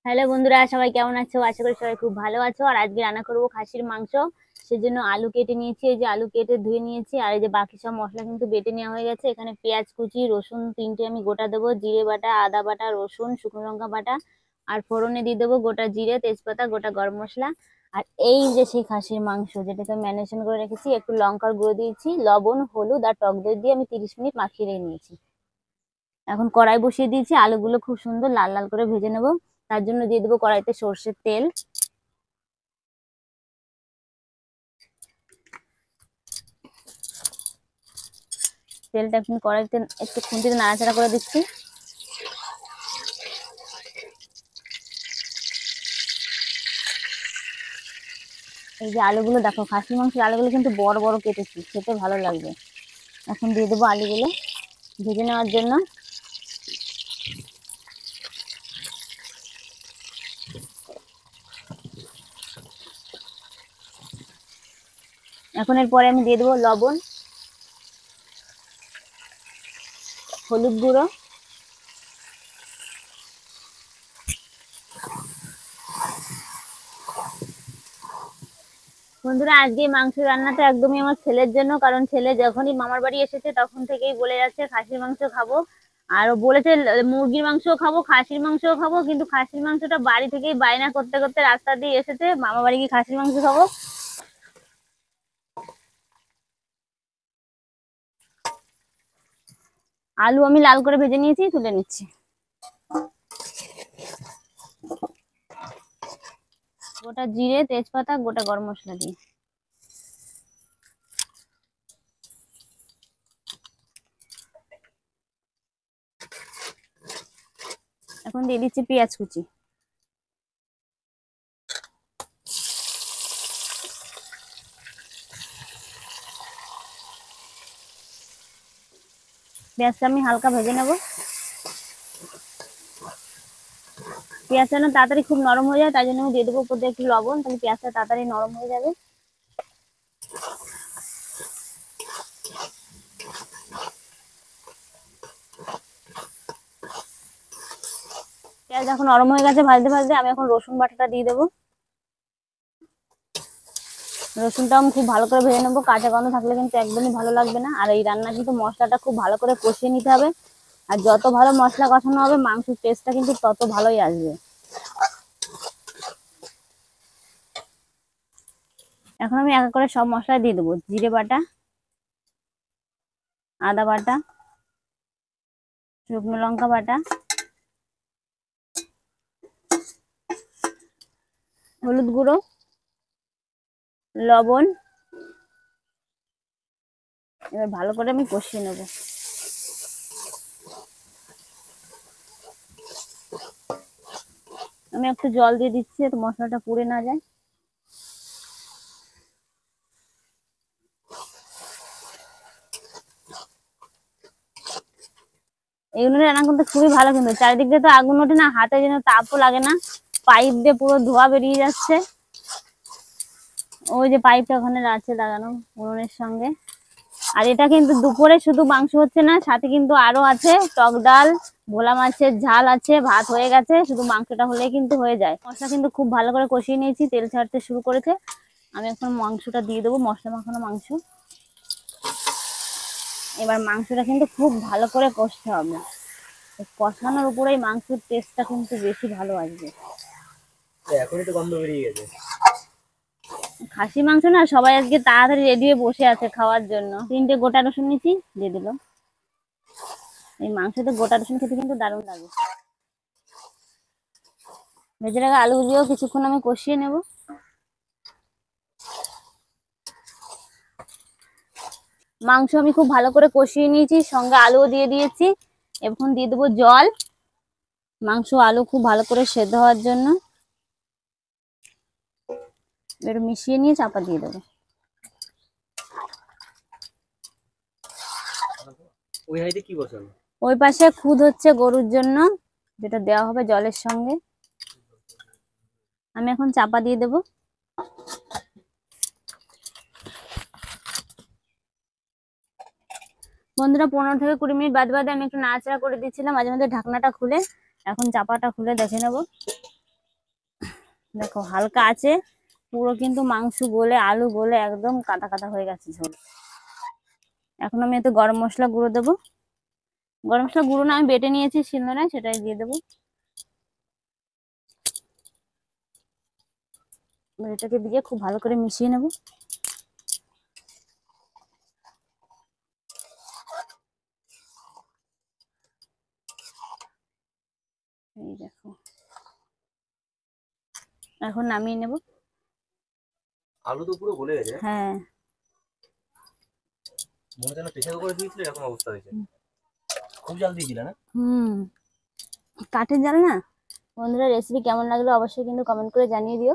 Hello বন্ধুরা, সবাই কেমন আছো? আশা করি সবাই খুব ভালো আছো। আর আজকে রান্না করবো খাসির মাংস। সেজন্য আলু কেটে নিয়েছি, এই যে আলু কেটে ধুয়ে নিয়েছি। আর এই যে বাকি সব মশলা কিন্তু বেটে নেওয়া হয়ে গেছে। এখানে পেঁয়াজ কুচি, রসুন 3টে আমি গোটা দেবো, জিরে বাটা, আদা বাটা, রসুন, শুকনো লঙ্কা বাটা। আর ফোড়নে দিয়ে দেবো গোটা জিরে, তেজপাতা, গোটা গরম মশলা। আর এই যে সেই খাসির মাংস যেটাকে ম্যারিনেশন করে রেখেছি, একটু লঙ্কার গুঁড়ো দিয়েছি, লবণ, হলুদ আর টক দই দিয়ে আমি 30 মিনিট মাখিয়ে রেখে নিয়েছি। এখন কড়াই বসিয়ে দিয়েছি, আলুগুলো খুব সুন্দর লাল লাল করে ভেজে নেব। তার জন্য দিয়ে দেবো কড়াইতে সর্ষের তেল। তেলটা এখন কড়াইতে একটু খুন্তিতে নাড়াচাড়া করে দিচ্ছি। এই যে আলুগুলো দেখো, খাসি মাংসের আলুগুলো কিন্তু বড় বড় কেটেছি, খেতে ভালো লাগবে। এখন দিয়ে দেবো আলুগুলো ভেজে নেওয়ার জন্য। এখন এরপরে আমি দিয়ে দেবো লবণ, হলুদ গুঁড়ো, বন্ধুরা আজকে মাংস রান্নাটা একদমই আমার ছেলের জন্য, কারণ ছেলে যখনই মামার বাড়ি এসেছে তখন থেকেই বলে যাচ্ছে খাসির মাংস খাবো। আর বলেছে মুরগির মাংসও খাবো, খাসির মাংসও খাবো, কিন্তু খাসির মাংসটা বাড়ি থেকেই বায়না করতে করতে রাস্তা দিয়ে এসেছে মামা বাড়ি গিয়ে খাসির মাংস খাবো। আলু আমি লাল করে ভেজে নিয়েছি, তুলে নিচ্ছি। গোটা জিরে, তেজপাতা, গোটা গরম মশলা দিয়ে এখন দিয়ে দিচ্ছি পেঁয়াজ কুচি। পেঁয়াজটা আমি হালকা ভেজে নেব। পেঁয়াজটা না তাড়াতাড়ি খুব নরম হয়ে যায়, তাই জন্য আমি দিয়ে দেবো উপর দিয়ে একটু লবণ, তাহলে পেঁয়াজটা তাড়াতাড়ি নরম হয়ে যাবে। পেঁয়াজ এখন নরম হয়ে গেছে, ভাজতে ভাজতে আমি এখন রসুন বাটাটা দিয়ে দেবো। রসুনটা আমি খুব ভালো করে ভেজে নেবো, কাঁচা গন্ধ থাকলে কিন্তু একদমই ভালো লাগবে না। আর এই রান্না কিন্তু মশলাটা খুব ভালো করে কষিয়ে নিতে হবে। আর যত ভালো মশলা কষানো হবে মাংসের টেস্টটা কিন্তু তত ভালোই আসবে। এখন আমি এক এক করে সব মশলা দিয়ে দেবো। জিরে বাটা, আদা বাটা, শুকনো লঙ্কা বাটা, হলুদ গুঁড়ো, লবণ। এবার ভালো করে আমি কষিয়ে নেব। আমি একটু জল দিয়ে দিচ্ছি যাতে মশলাটা পুড়ে না যায়। এই উনুনে রান্না করতে খুবই ভালো, কিন্তু চারিদিক দিয়ে তো আগুন ওঠে না, হাতে যেন তাপও লাগে না। পাইপ দিয়ে পুরো ধোঁয়া বেরিয়ে যাচ্ছে। ওই যে পাইপটা ওখানে আছে লাগানো উনুনের সঙ্গে। আর এটা কিন্তু দুপুরে শুধু মাংস হচ্ছে না, সাথে কিন্তু আরো আছে টক ডাল, ভোলা মাছের ঝাল আছে, ভাত হয়ে গেছে, শুধু মাংসটা হলে কিন্তু হয়ে যায়। মশলা কিন্তু খুব ভালো করে কষিয়ে নিয়েছি, তেল ছাড়তে শুরু করেছে। আমি এখন মাংসটা দিয়ে দেবো, মশলা মাখানো মাংস। এবার মাংসটা কিন্তু খুব ভালো করে কষতে হবে, কষানোর উপরেই মাংসের টেস্টটা কিন্তু বেশি ভালো আসবে। এখনই তো গন্ধ বেরিয়ে গেছে। খাসি মাংস না, সবাই আজকে তাড়াতাড়ি রেডি হয়ে বসে আছে খাওয়ার জন্য। 3টে গোটা রসুন নিচ্ছি, দিয়ে দিল। এই মাংসতে গোটা রসুন খেতে কিন্তু দারুণ লাগে। ভেজে রাখা আলু দিয়েও কিছুক্ষণ আমি কষিয়ে নেব। মাংস আমি খুব ভালো করে কষিয়ে নিয়েছি, সঙ্গে আলুও দিয়ে দিয়েছি। এখন দিয়ে দেবো জল, মাংস আলু খুব ভালো করে সেদ্ধ হওয়ার জন্য। এবার মিশিয়ে নিয়ে চাপা দিয়ে দেবো। ওই হাইতে কি বসানো? ওই পাশে খুদ হচ্ছে গরুর জন্য, যেটা দেওয়া হবে জলের সঙ্গে। আমি এখন চাপা দিয়ে দেবো। বন্ধুরা 15 থেকে 20 মিনিট বাদে বাদে আমি একটু নাড়াচাড়া করে দিচ্ছিলাম, মাঝে মাঝে ঢাকনাটা খুলে। এখন চাপাটা খুলে দেখে নেব। দেখো হালকা আছে, পুরো কিন্তু মাংস গলে আলু গলে একদম কাদা কাদা হয়ে গেছে ঝোল। এখন আমি এতে গরম মশলা গুঁড়ো দেবো। গরম মশলা গুঁড়ো না, আমি বেটে নিয়েছি শিলনোড়ায়, সেটাই দিয়ে দেবো। এবার এটাকে দিয়ে খুব ভালো করে মিশিয়ে নেব। এই দেখো, এখন নামিয়ে নেব। আলু তো পুরো গলে গেছে। হ্যাঁ, মনে হচ্ছে না প্রেসার কুকারে দিয়েছিল এরকম অবস্থা হয়েছে। খুব জাল দিয়েছিল না? হুম, কাঠের জাল না। বন্ধুরা, রেসিপি কেমন লাগলো অবশ্যই কিন্তু কমেন্ট করে জানিয়ে দিও।